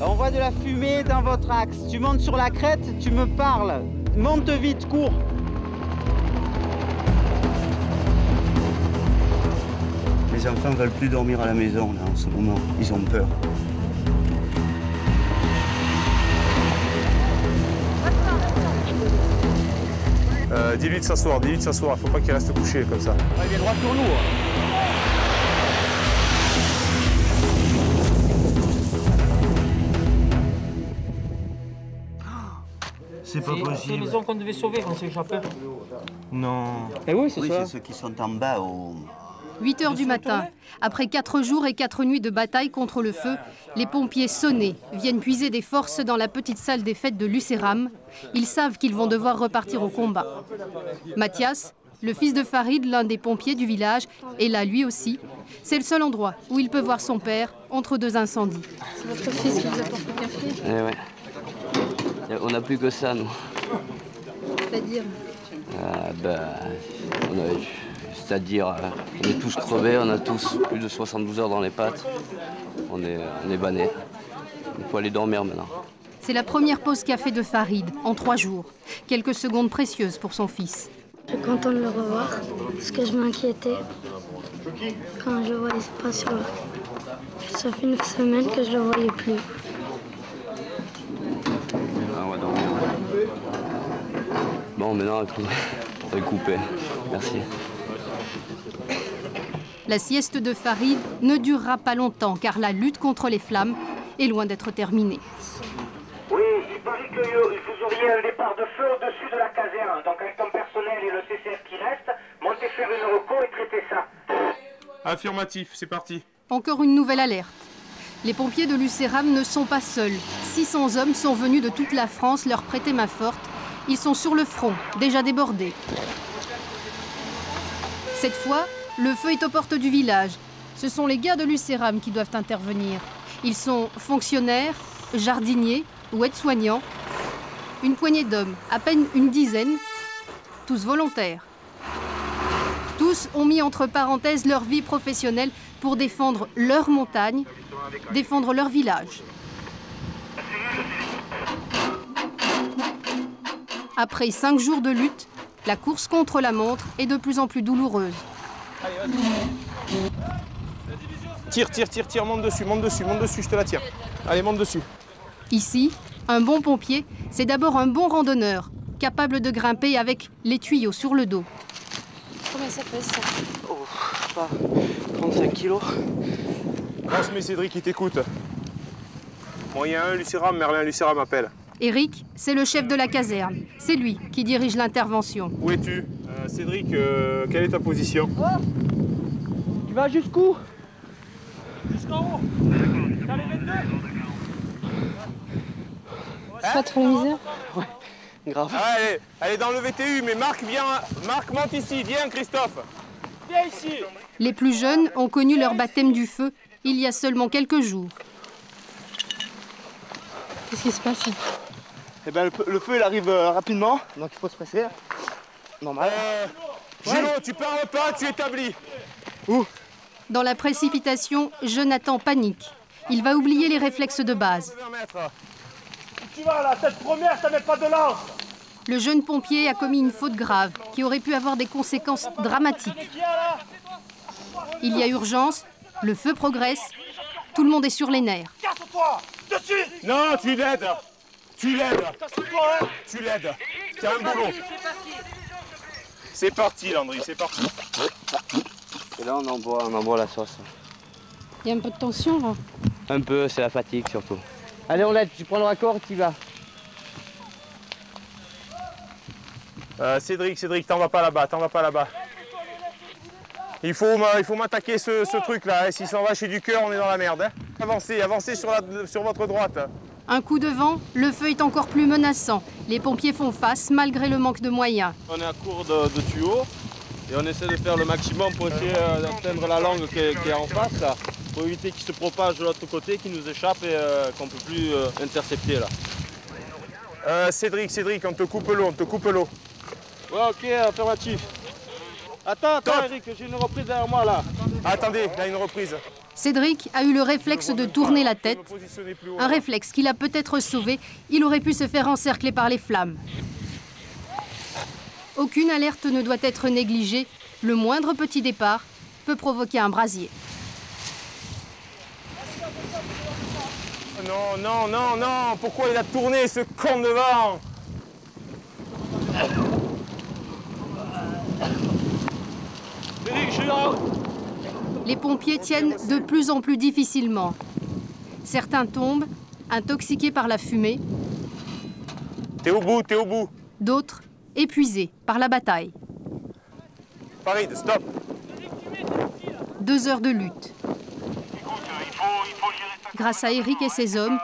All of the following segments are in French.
On voit de la fumée dans votre axe. Tu montes sur la crête, tu me parles. Monte vite, cours. Les enfants ne veulent plus dormir à la maison là, en ce moment. Ils ont peur. Dis-lui de s'asseoir, dis-lui de s'asseoir. Faut pas qu'il reste couché comme ça. Ouais, viens droit sur nous. C'est pas possible. C'est les maisons qu'on devait sauver quand c'est échappé. Non. Eh oui, c'est Oui, ça. c'est ceux qui sont en bas au... 8 h du matin. Après 4 jours et 4 nuits de bataille contre le feu, les pompiers sonnés viennent puiser des forces dans la petite salle des fêtes de Lucéram. Ils savent qu'ils vont devoir repartir au combat. Mathias, le fils de Farid, l'un des pompiers du village, est là lui aussi. C'est le seul endroit où il peut voir son père entre deux incendies. C'est votre fils qui vous apporte le café? Eh ouais. On n'a plus que ça, nous. C'est-à-dire? C'est-à-dire, on est tous crevés, on a tous plus de 72 heures dans les pattes. On est bannés. Il faut aller dormir maintenant. C'est la première pause café de Farid en 3 jours. Quelques secondes précieuses pour son fils. Je suis content de le revoir, parce que je m'inquiétais quand je le voyais pas sur le... Ça fait une semaine que je le voyais plus. On va dormir. Bon, maintenant, on va couper. Merci. La sieste de Farid ne durera pas longtemps, car la lutte contre les flammes est loin d'être terminée. Oui, il paraît que vous auriez un départ de feu au-dessus de la caserne. Donc avec ton personnel et le CCF qui reste, montez faire une reco et traitez ça. Affirmatif, c'est parti. Encore une nouvelle alerte. Les pompiers de Lucéram ne sont pas seuls. 600 hommes sont venus de toute la France leur prêter main forte. Ils sont sur le front, déjà débordés. Cette fois, le feu est aux portes du village. Ce sont les gars de Lucéram qui doivent intervenir. Ils sont fonctionnaires, jardiniers ou aides-soignants. Une poignée d'hommes, à peine une dizaine, tous volontaires. Tous ont mis entre parenthèses leur vie professionnelle pour défendre leur montagne, défendre leur village. Après 5 jours de lutte, la course contre la montre est de plus en plus douloureuse. Tire, monte dessus, je te la tire. Allez, monte dessus. Ici, un bon pompier, c'est d'abord un bon randonneur, capable de grimper avec les tuyaux sur le dos. Combien ça pèse ça? Oh, pas 35 kilos. Transmets Cédric, il t'écoute. Bon, il y a un Lucéram, Merlin Lucéram m'appelle. Eric, c'est le chef de la caserne. C'est lui qui dirige l'intervention. Où es-tu? Cédric, quelle est ta position? Tu vas jusqu'où? Jusqu'en haut. T'as les 22? C'est pas trop la misère? Ouais, grave. Ah, elle est dans le VTU, mais Marc, viens. Marc, monte ici. Viens, Christophe. Viens ici. Les plus jeunes ont connu leur baptême du feu il y a seulement quelques jours. Qu'est-ce qui se passe? Eh ben, le feu il arrive rapidement, donc il faut se presser. Normal. Gilo, tu parles pas, tu établis. Où? Dans la précipitation, Jonathan panique. Il va oublier les réflexes de base. Tu vas là, cette première, ça met pas de lance. Le jeune pompier a commis une faute grave qui aurait pu avoir des conséquences dramatiques. Il y a urgence, le feu progresse, tout le monde est sur les nerfs. Casse-toi. Dessus. Non, tu l'aides. Tu l'aides. Casse-toi, hein. Tu l'aides. C'est un boulot. C'est parti, Landry, c'est parti. Et là, on envoie la sauce. Il y a un peu de tension là. Un peu, c'est la fatigue surtout. Allez, on l'aide, tu prends le raccord, tu y vas. Cédric, t'en vas pas là-bas, Il faut m'attaquer ce truc-là. Si ça va chez du cœur, on est dans la merde. Avancez sur votre droite. Un coup de vent, le feu est encore plus menaçant. Les pompiers font face malgré le manque de moyens. On est à court de tuyaux et on essaie de faire le maximum pour essayer d'atteindre la langue qui est en face, là, pour éviter qu'il se propage de l'autre côté, qu'il nous échappe et qu'on ne peut plus intercepter là. Cédric, on te coupe l'eau, Ouais, ok, affirmatif. Attends, Eric, j'ai une reprise derrière moi là. Attendez, il y a une reprise. Cédric a eu le réflexe de tourner la tête, un réflexe qui l'a peut-être sauvé. Il aurait pu se faire encercler par les flammes. Aucune alerte ne doit être négligée. Le moindre petit départ peut provoquer un brasier. Non, non, non, non. Pourquoi il a tourné ce con de vent? Les pompiers tiennent de plus en plus difficilement. Certains tombent, intoxiqués par la fumée. T'es au bout, t'es au bout. D'autres épuisés par la bataille. Farid, stop. 2 heures de lutte. Grâce à Eric et ses hommes,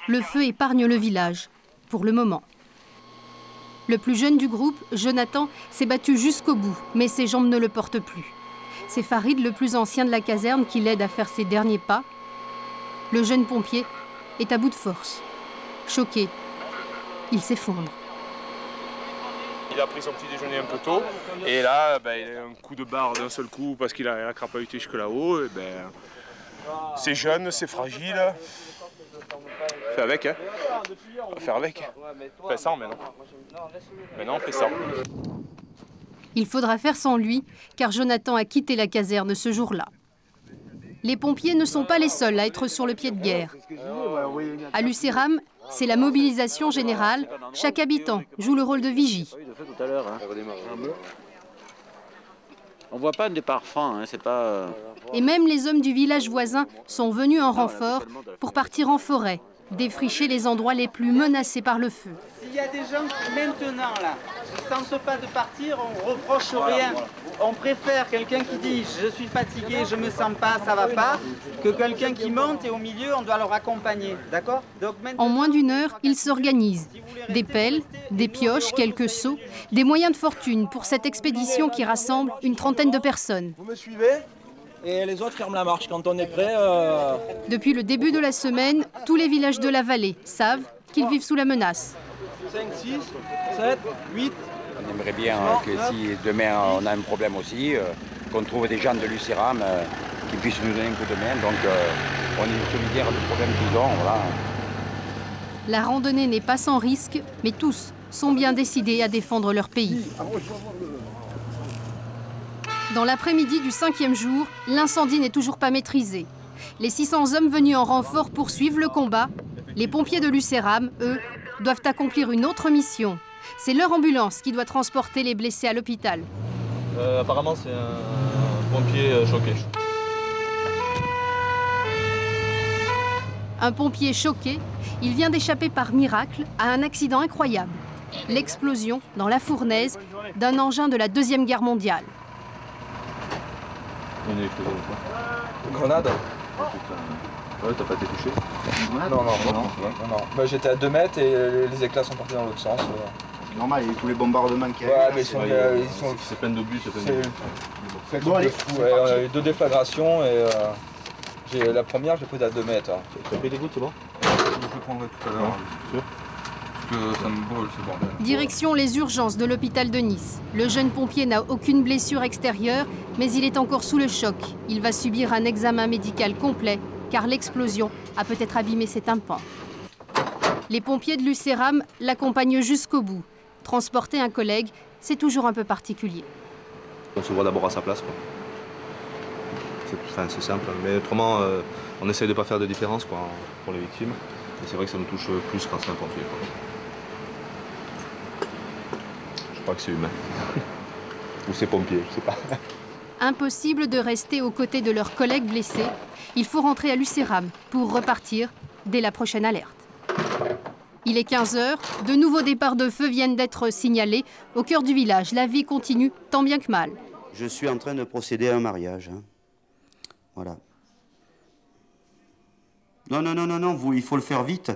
le feu épargne le village, pour le moment. Le plus jeune du groupe, Jonathan, s'est battu jusqu'au bout, mais ses jambes ne le portent plus. C'est Farid, le plus ancien de la caserne, qui l'aide à faire ses derniers pas. Le jeune pompier est à bout de force. Choqué, il s'effondre. Il a pris son petit déjeuner un peu tôt et là, il a un coup de barre d'un seul coup parce qu'il a crapahuté jusque là-haut. C'est jeune, c'est fragile. Fais avec, hein. On va faire avec. Fais sans maintenant. Maintenant, on fait sans. Il faudra faire sans lui, car Jonathan a quitté la caserne ce jour-là. Les pompiers ne sont pas les seuls à être sur le pied de guerre. À Lucéram, c'est la mobilisation générale. Chaque habitant joue le rôle de vigie. On voit pas un départ franc, hein, c'est pas... Et même les hommes du village voisin sont venus en renfort pour partir en forêt, défricher les endroits les plus menacés par le feu. S'il y a des gens qui maintenant là ne sentent pas de partir, on reproche rien. On préfère quelqu'un qui dit je suis fatigué, je me sens pas, ça va pas, que quelqu'un qui monte et au milieu on doit leur accompagner, d'accord? En moins d'1 heure, ils s'organisent. Des pelles, des pioches, quelques seaux, des moyens de fortune pour cette expédition qui rassemble une 30aine de personnes. Vous me suivez? Et les autres ferment la marche quand on est prêt. Depuis le début de la semaine, tous les villages de la vallée savent qu'ils vivent sous la menace. 5, 6, 7, 8. On aimerait bien que si demain on a un problème aussi, qu'on trouve des gens de Lucéram qui puissent nous donner un coup de main. Donc on est solidaires du problème qu'ils ont. Voilà. La randonnée n'est pas sans risque, mais tous sont bien décidés à défendre leur pays. Dans l'après-midi du 5e jour, l'incendie n'est toujours pas maîtrisé. Les 600 hommes venus en renfort poursuivent le combat. Les pompiers de Lucéram, eux, doivent accomplir une autre mission. C'est leur ambulance qui doit transporter les blessés à l'hôpital. Apparemment, c'est un pompier choqué. Un pompier choqué, il vient d'échapper par miracle à un accident incroyable. L'explosion dans la fournaise d'un engin de la Deuxième Guerre mondiale. Une explosion ou quoi? Grenade. Ouais, t'as pas été touché? Non. Bah, j'étais à 2 mètres et les éclats sont partis dans l'autre sens. C'est normal, il y a eu tous les bombardements qui Ouais, arrivent. mais c'est plein d'obus, c'est plein d'obus. C'est bon, allez, fou, ouais, on a eu 2 déflagrations et la première, j'ai pris à 2 mètres. Hein. Tu as pris des gouttes, c'est bon? Je le prendrai tout à l'heure. Sûr? Parce que ça me brûle, c'est bordel. Direction les urgences de l'hôpital de Nice. Le jeune pompier n'a aucune blessure extérieure, mais il est encore sous le choc. Il va subir un examen médical complet, car l'explosion a peut-être abîmé ses tympans. Les pompiers de Lucéram l'accompagnent jusqu'au bout. Transporter un collègue, c'est toujours un peu particulier. On se voit d'abord à sa place, quoi. C'est simple, mais autrement, on essaye de ne pas faire de différence, quoi, pour les victimes. Et c'est vrai que ça nous touche plus quand c'est un pompier, quoi. Je crois que c'est humain. Ou c'est pompier, je sais pas. Impossible de rester aux côtés de leurs collègues blessés. Il faut rentrer à Lucéram pour repartir dès la prochaine alerte. Il est 15 h, de nouveaux départs de feu viennent d'être signalés. Au cœur du village, la vie continue tant bien que mal. Je suis en train de procéder à un mariage. Hein. Voilà. Non, il faut le faire vite.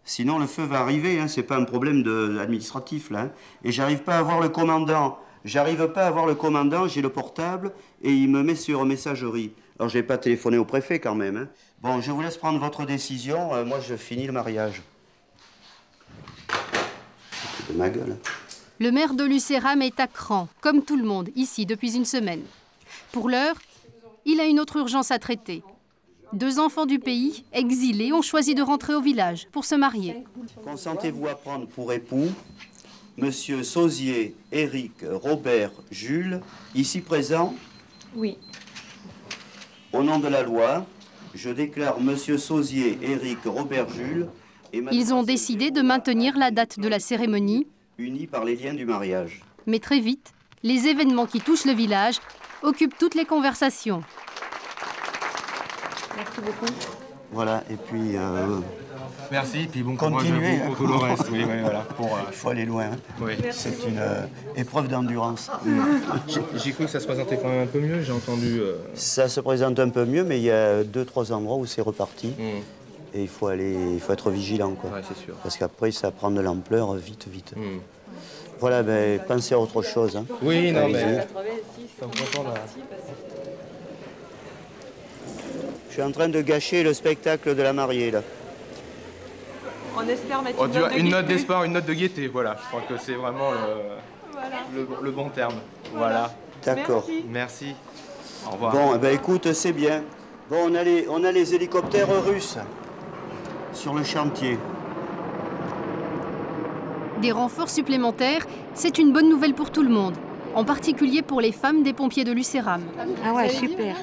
Sinon, le feu va arriver. Hein. Ce n'est pas un problème administratif, là. Hein. Et j'arrive pas à voir le commandant. J'arrive pas à voir le commandant, j'ai le portable et il me met sur messagerie. Alors, je n'ai pas téléphoné au préfet quand même. Hein. Bon, je vous laisse prendre votre décision. Moi, je finis le mariage. C'est de ma gueule. Le maire de Lucéram est à cran, comme tout le monde, ici, depuis une semaine. Pour l'heure, il a une autre urgence à traiter. 2 enfants du pays, exilés, ont choisi de rentrer au village pour se marier. Consentez-vous à prendre pour époux Monsieur Sauzier, Éric, Robert, Jules, ici présents? Oui. Au nom de la loi, je déclare Monsieur Sauzier, Éric, Robert, Jules et Ils ont décidé de maintenir la date de la cérémonie, unis par les liens du mariage. mais très vite, les événements qui touchent le village occupent toutes les conversations. Merci beaucoup. Voilà, et puis... Merci, puis bon courage continuez pour tout le reste. Oui, oui, voilà. Il faut aller loin. Oui. C'est une épreuve d'endurance. J'ai cru que ça se présentait quand même un peu mieux, j'ai entendu... Ça se présente un peu mieux, mais il y a 2-3 endroits où c'est reparti. Et il faut être vigilant, quoi. Ouais, c'est sûr. Parce qu'après, ça prend de l'ampleur vite. Voilà, ben, pensez à autre chose. Hein. Oui, non, mais... Je suis en train de gâcher le spectacle de la mariée, là. On espère mettre une note d'espoir, une note de gaieté, voilà. Je crois que c'est vraiment le bon terme. Voilà. D'accord. Merci. Au revoir. Bon, ben écoute, c'est bien. Bon, on a les hélicoptères russes sur le chantier. Des renforts supplémentaires, c'est une bonne nouvelle pour tout le monde, en particulier pour les femmes des pompiers de Lucéram. Ah ouais, super.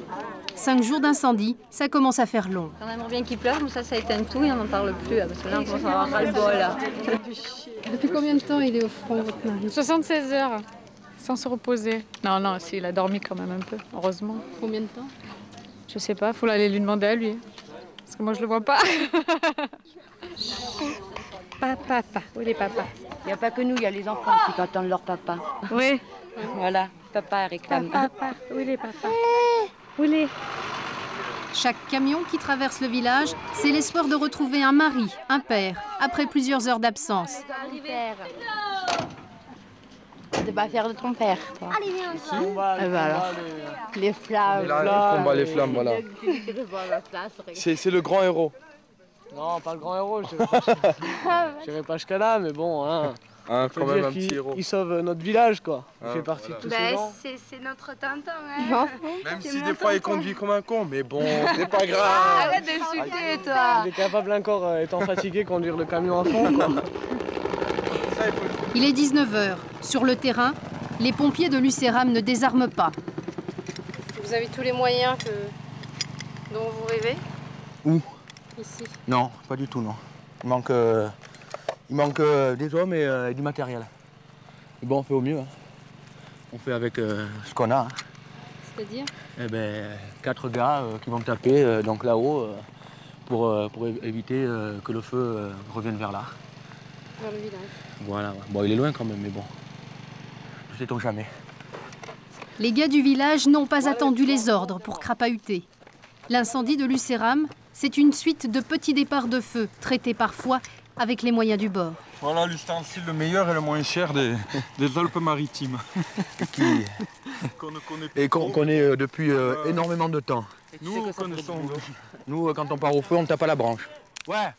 5 jours d'incendie, ça commence à faire long. On aimerait bien qu'il pleuve, mais ça éteint tout et on n'en parle plus. Parce que là, on commence à avoir ras-le-bol. Là. Depuis combien de temps il est au front, votre mari? 76 heures, sans se reposer. Non, si, il a dormi quand même un peu, heureusement. Combien de temps? Je sais pas, faut aller lui demander à lui. Parce que moi, je le vois pas. Papa, où est les papas? Il n'y a pas que nous, il y a les enfants qui attendent leur papa. Oui. Voilà, papa réclame. Papa, où est les papas? Où est les... Chaque camion qui traverse le village, c'est l'espoir de retrouver un mari, un père, après plusieurs heures d'absence. De pas faire de ton père, toi. Allez, viens, Les flammes. Là, on combat les flammes, voilà. C'est le grand héros. Non, pas le grand héros, je n'irai pas jusqu'à là, mais bon, hein. Quand même un petit héros. Il sauve notre village, quoi. Il fait partie de tous ces gens. C'est notre tonton, hein. Même si des fois il conduit comme un con, mais bon, c'est pas grave. Arrête d'insulter, toi. Il est capable encore, étant fatigué, conduire le camion à fond, quoi. Il est 19h. Sur le terrain, les pompiers de Lucéram ne désarment pas. Vous avez tous les moyens dont vous rêvez? Où? Ici. Non, pas du tout, non. Il manque des hommes et du matériel. Mais bon, on fait au mieux. Hein. On fait avec ce qu'on a. Hein. C'est-à-dire? Eh ben, 4 gars qui vont taper donc là-haut pour éviter que le feu revienne vers là. Vers le village. Voilà. Bon, il est loin quand même, mais bon. Ne sait-on jamais. Les gars du village n'ont pas attendu les ordres pour crapahuter. L'incendie de Lucéram, c'est une suite de petits départs de feu, traités parfois avec les moyens du bord. Voilà l'ustensile le meilleur et le moins cher des Alpes-Maritimes. Qu'on connaît depuis énormément de temps. Nous connaissons. Nous, quand on part au feu, on tape à la branche. Ouais.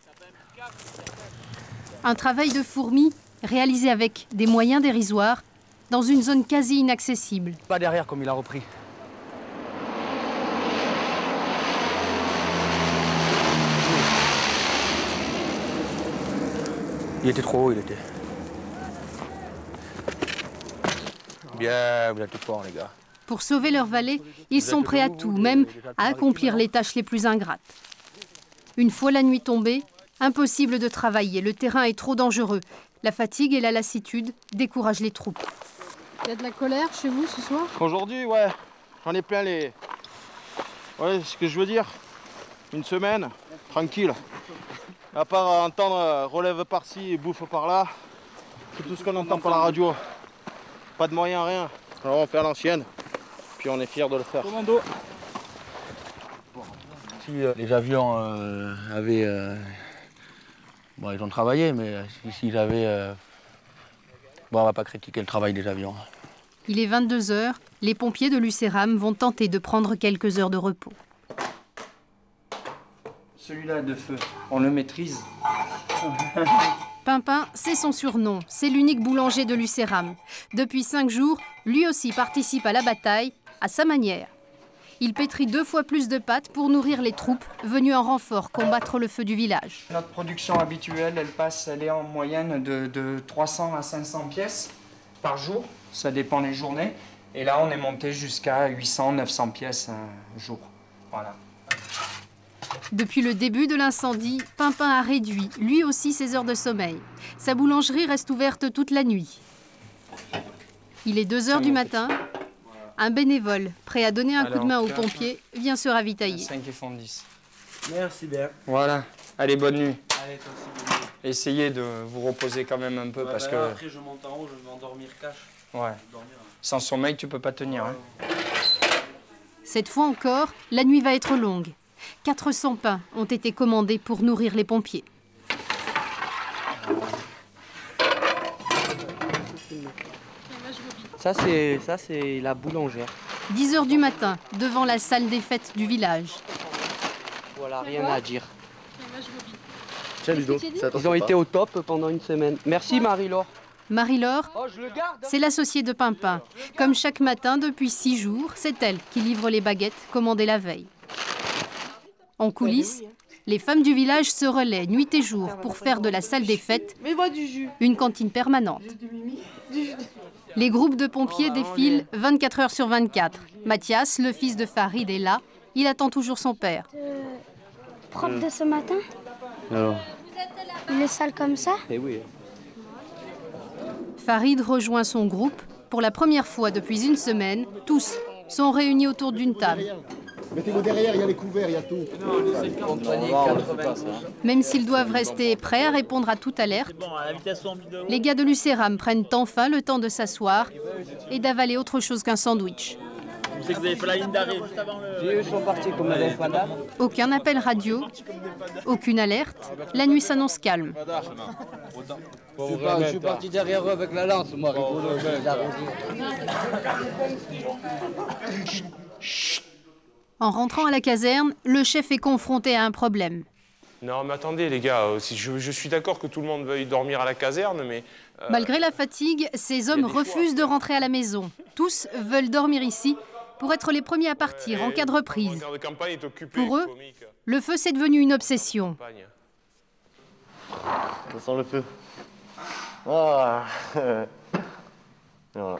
Un travail de fourmi réalisé avec des moyens dérisoires dans une zone quasi inaccessible. Pas derrière comme il a repris. Il était trop haut, il était. Bien, vous êtes forts, les gars. Pour sauver leur vallée, ils sont prêts à tout, même à accomplir les tâches les plus ingrates. Une fois la nuit tombée, impossible de travailler, le terrain est trop dangereux. La fatigue et la lassitude découragent les troupes. Il y a de la colère chez vous ce soir? Aujourd'hui, ouais, j'en ai plein les... Ouais, ce que je veux dire, une semaine, tranquille. À part entendre relève par-ci et bouffe par-là, c'est tout ce qu'on entend par la radio. Pas de moyens, rien. Alors on fait à l'ancienne, puis on est fiers de le faire. Commando. Si les avions avaient... Bon, ils ont travaillé, mais s'ils avaient... Bon, on va pas critiquer le travail des avions. Il est 22h, les pompiers de Lucéram vont tenter de prendre quelques heures de repos. Celui-là de feu, on le maîtrise. Pimpin, c'est son surnom, c'est l'unique boulanger de Lucéram. Depuis 5 jours, lui aussi participe à la bataille, à sa manière. Il pétrit 2 fois plus de pâtes pour nourrir les troupes venues en renfort combattre le feu du village. Notre production habituelle, elle est en moyenne de 300 à 500 pièces par jour. Ça dépend des journées. Et là, on est monté jusqu'à 800, 900 pièces un jour. Voilà. Depuis le début de l'incendie, Pimpin a réduit, lui aussi, ses heures de sommeil. Sa boulangerie reste ouverte toute la nuit. Il est 2 h du matin. Un bénévole, prêt à donner un coup de main aux pompiers, vient se ravitailler. 5 et fond 10. Merci bien. Voilà. Allez, bonne nuit. Allez, toi aussi, bonne nuit. Essayez de vous reposer quand même un peu parce que... Après, je monte en haut, je vais m'endormir cash. Ouais. Sans sommeil, tu peux pas tenir. Hein. Cette fois encore, la nuit va être longue. 400 pains ont été commandés pour nourrir les pompiers. Ça, c'est la boulangère. 10 h du matin, devant la salle des fêtes du village. Voilà, rien à dire. Tiens, Ludo, ils ont été au top pendant une semaine. Merci, Marie-Laure. Marie-Laure, c'est l'associée de Pimpin. Comme chaque matin depuis 6 jours, c'est elle qui livre les baguettes commandées la veille. En coulisses, les femmes du village se relaient nuit et jour pour faire de la salle des fêtes une cantine permanente. Les groupes de pompiers défilent 24 heures sur 24. Mathias, le fils de Farid, est là. Il attend toujours son père. Propre de ce matin? Alors. Il est sale comme ça? Eh oui. Farid rejoint son groupe. Pour la première fois depuis une semaine, tous sont réunis autour d'une table. Mettez-vous derrière, il y a les couverts, il y a tout. Même s'ils doivent rester prêts à répondre à toute alerte, les gars de l'UCERAM prennent enfin le temps de s'asseoir et d'avaler autre chose qu'un sandwich. Vous avez fait la ligne d'arrêt juste avant le... Ils sont partis comme la madame. Aucun appel radio, aucune alerte. La nuit s'annonce calme. Je suis parti derrière eux avec la lance, moi, rigolo. En rentrant à la caserne, le chef est confronté à un problème. Non, mais attendez, les gars, je suis d'accord que tout le monde veuille dormir à la caserne, mais... Malgré la fatigue, ces hommes refusent de rentrer à la maison. Tous veulent dormir ici pour être les premiers à partir en cas de reprise. Pour eux, le feu, c'est devenu une obsession. Ça sent le feu. Oh. Voilà.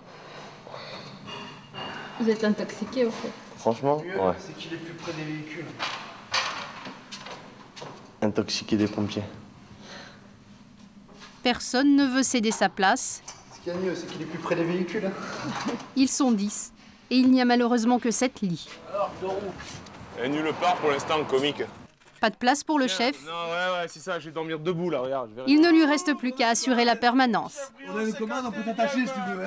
Vous êtes intoxiqué au fait. Franchement, ouais. C'est qu'il est plus près des véhicules. Intoxiqué des pompiers. Personne ne veut céder sa place. Ce qu'il y a de mieux, c'est qu'il est plus près des véhicules. Ils sont 10 et il n'y a malheureusement que 7 lits. Nulle part pour l'instant, comique. Pas de place pour le chef. Non, ouais, c'est ça, je vais dormir debout là, regarde. Il ne lui reste plus qu'à assurer la permanence. On a une commande, on peut t'attacher si tu veux.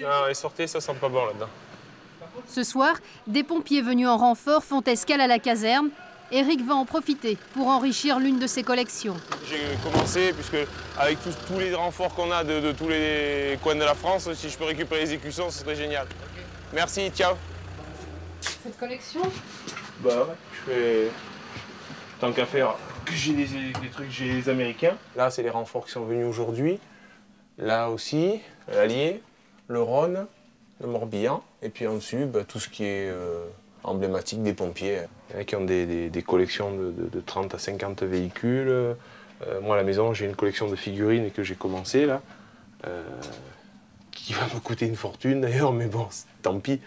Non, allez, sortez, ça sent pas bon là-dedans. Ce soir, des pompiers venus en renfort font escale à la caserne. Eric va en profiter pour enrichir l'une de ses collections. J'ai commencé, puisque avec tous les renforts qu'on a de tous les coins de la France, si je peux récupérer les écussons, ce serait génial. Merci, ciao. Cette collection? Bah ouais, je fais... Tant qu'à faire, j'ai des trucs, j'ai les Américains. Là, c'est les renforts qui sont venus aujourd'hui. Là aussi, l'Allier, le Rhône, le Morbihan. Et puis en dessus, bah, tout ce qui est emblématique des pompiers. Il y en a qui ont des collections de 30 à 50 véhicules. Moi, à la maison, j'ai une collection de figurines que j'ai commencé, là. Qui va me coûter une fortune, d'ailleurs, mais bon, tant pis.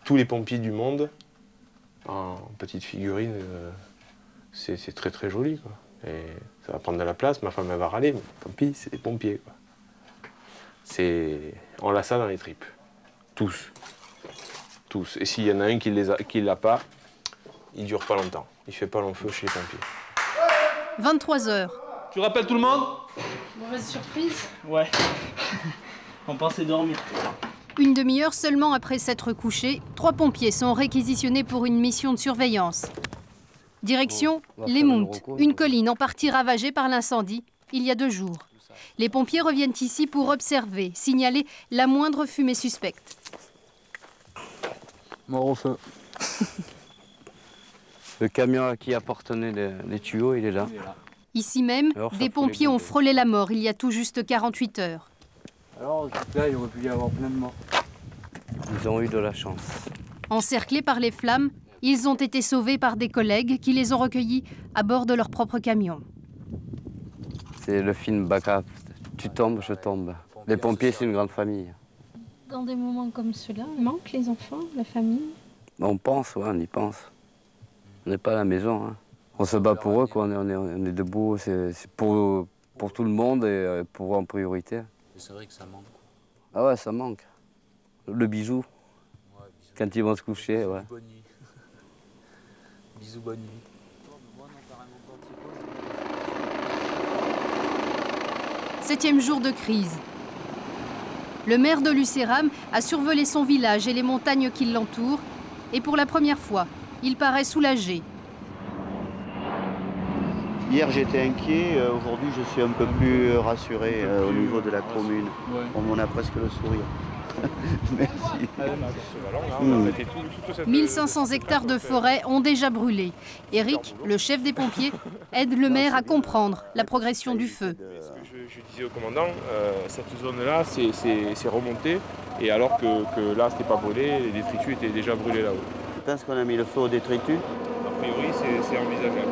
Tous les pompiers du monde, en petites figurines, c'est très très joli, quoi. Et ça va prendre de la place, ma femme elle va râler, mais tant pis, c'est des pompiers, quoi. On l'a ça dans les tripes. Tous. Tous. Et s'il y en a un qui l'a pas, il dure pas longtemps. Il fait pas long feu chez les pompiers. 23 h. Tu rappelles tout le monde? Mauvaise surprise? Ouais. On pensait dormir. Une demi-heure seulement après s'être couché, 3 pompiers sont réquisitionnés pour une mission de surveillance. Direction Les Mountes, une colline en partie ravagée par l'incendie il y a 2 jours. Les pompiers reviennent ici pour observer, signaler la moindre fumée suspecte. Mort au feu. Le camion à qui appartenaient les tuyaux, il est là. Ici même, des pompiers ont frôlé la mort il y a tout juste 48 heures. Alors, là, il aurait pu y avoir plein de morts. Ils ont eu de la chance. Encerclés par les flammes, Ils ont été sauvés par des collègues qui les ont recueillis à bord de leur propre camion. C'est le film Baka. Tu tombes, je tombe. Les pompiers, c'est une grande famille. Dans des moments comme ceux-là, il manque les enfants, la famille. On pense, ouais, on y pense. On n'est pas à la maison. Hein. On se bat pour eux, quoi. On est debout. C'est pour tout le monde et pour eux en priorité. C'est vrai que ça manque. Ah ouais, ça manque. Le bisou. Ouais, bisous. Quand ils vont se coucher, ouais. Bonne nuit. Bisous, bonne nuit. 7e jour de crise. Le maire de Lucéram a survolé son village et les montagnes qui l'entourent. Et pour la première fois, il paraît soulagé. Hier j'étais inquiet, aujourd'hui je suis un peu plus rassuré au niveau de la commune. On a presque le sourire. Merci. 1500 hectares de forêt ont déjà brûlé. Eric, le chef des pompiers, aide le maire à comprendre la progression du feu. Ce que je disais au commandant, cette zone-là, c'est remonté. Et alors que là, c'était pas brûlé, les détritus étaient déjà brûlés là-haut. Tu penses qu'on a mis le feu aux détritus? A priori, c'est envisageable.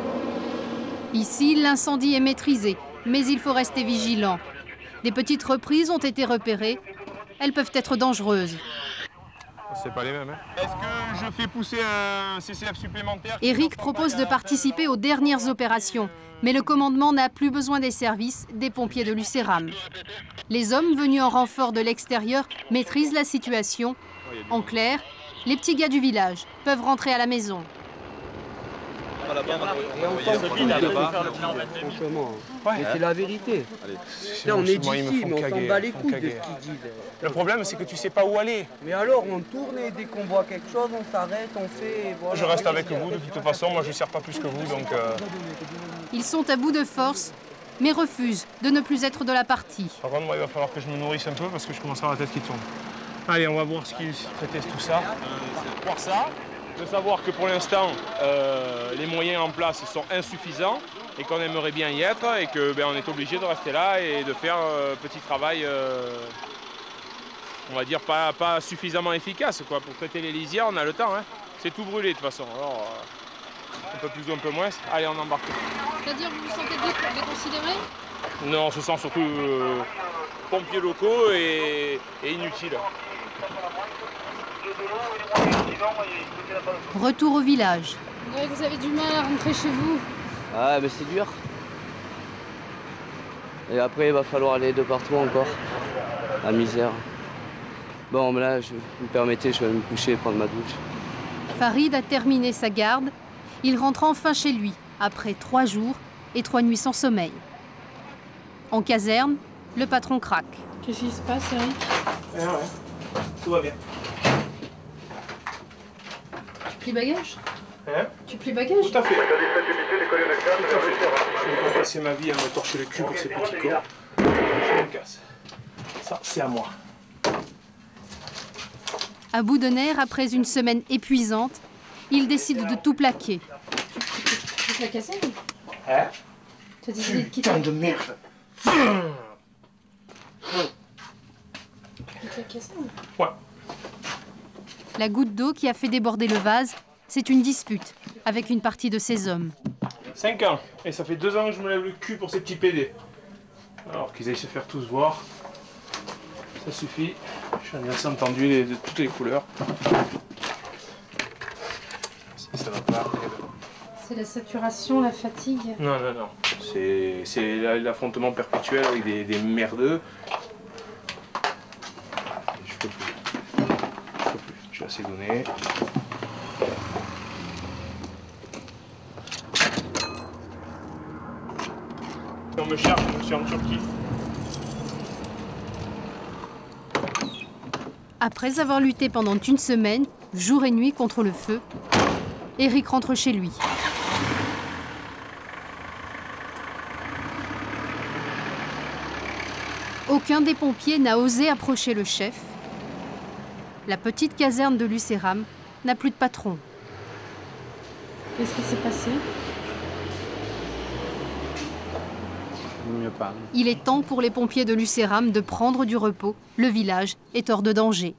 Ici, l'incendie est maîtrisé, mais il faut rester vigilant. Des petites reprises ont été repérées. Elles peuvent être dangereuses. C'est pas les mêmes. Est-ce que je fais pousser un CCF supplémentaire? Eric propose de participer aux dernières opérations, mais le commandement n'a plus besoin des services des pompiers de Lucéram. Les hommes venus en renfort de l'extérieur maîtrisent la situation. En clair, les petits gars du village peuvent rentrer à la maison. Et on s'en fout de franchement. Mais c'est la vérité. Là, on est d'ici, mais on s'en bat les couilles de ce qu'ils disent. Le problème, c'est que tu sais pas où aller. Mais alors, on tourne et dès qu'on voit quelque chose, on s'arrête, on fait... Et voilà. Je reste avec vous, de toute façon, moi je ne sers pas plus que vous, donc... Ils sont à bout de force, mais refusent de ne plus être de la partie. Par contre, moi, il va falloir que je me nourrisse un peu, parce que je commence à avoir la tête qui tourne. Allez, on va voir ce qu'ils prétestent tout ça. Voir ça. De savoir que pour l'instant, les moyens en place sont insuffisants et qu'on aimerait bien y être et qu'on est obligé de rester là et de faire un petit travail, on va dire, pas suffisamment efficace. Quoi. Pour traiter les lisières, on a le temps. Hein. C'est tout brûlé de toute façon. Alors, un peu plus ou un peu moins. Allez, on embarque. C'est-à-dire vous vous sentez déconsidéré? Non, on se sent surtout pompiers locaux et inutiles. Retour au village. Ouais, vous avez du mal à rentrer chez vous. Ah, mais c'est dur. Et après, il va falloir aller de partout encore. La misère. Bon, mais là, vous me permettez, je vais me coucher et prendre ma douche. Farid a terminé sa garde. Il rentre enfin chez lui, après 3 jours et 3 nuits sans sommeil. En caserne, le patron craque. Qu'est-ce qui se passe, Eric? Ouais, tout va bien. Tu plies bagage? Hein? Tu plies bagage? Tout à fait. Je vais pas passer ma vie à me torcher le cul pour ces petits corps. Je me casse. Ça, c'est à moi. À bout de nerfs, après une semaine épuisante, il décide de tout plaquer. Tu quittes la caserne? Hein? T'as décidé de quitter de merde. la caserne? Ouais. La goutte d'eau qui a fait déborder le vase, c'est une dispute avec une partie de ses hommes. 5 ans. Et ça fait 2 ans que je me lève le cul pour ces petits PD. Alors qu'ils aillent se faire tous voir. Ça suffit. J'en ai assez entendu de toutes les couleurs. Ça va pas. C'est la saturation, la fatigue. Non. C'est l'affrontement perpétuel avec des merdeux. Je peux plus. J'ai assez donné. On me cherche, je suis en Turquie. Après avoir lutté pendant une semaine, jour et nuit contre le feu, Eric rentre chez lui. Aucun des pompiers n'a osé approcher le chef. La petite caserne de Lucéram n'a plus de patron. Qu'est-ce qui s'est passé? Il est temps pour les pompiers de Lucéram de prendre du repos. Le village est hors de danger.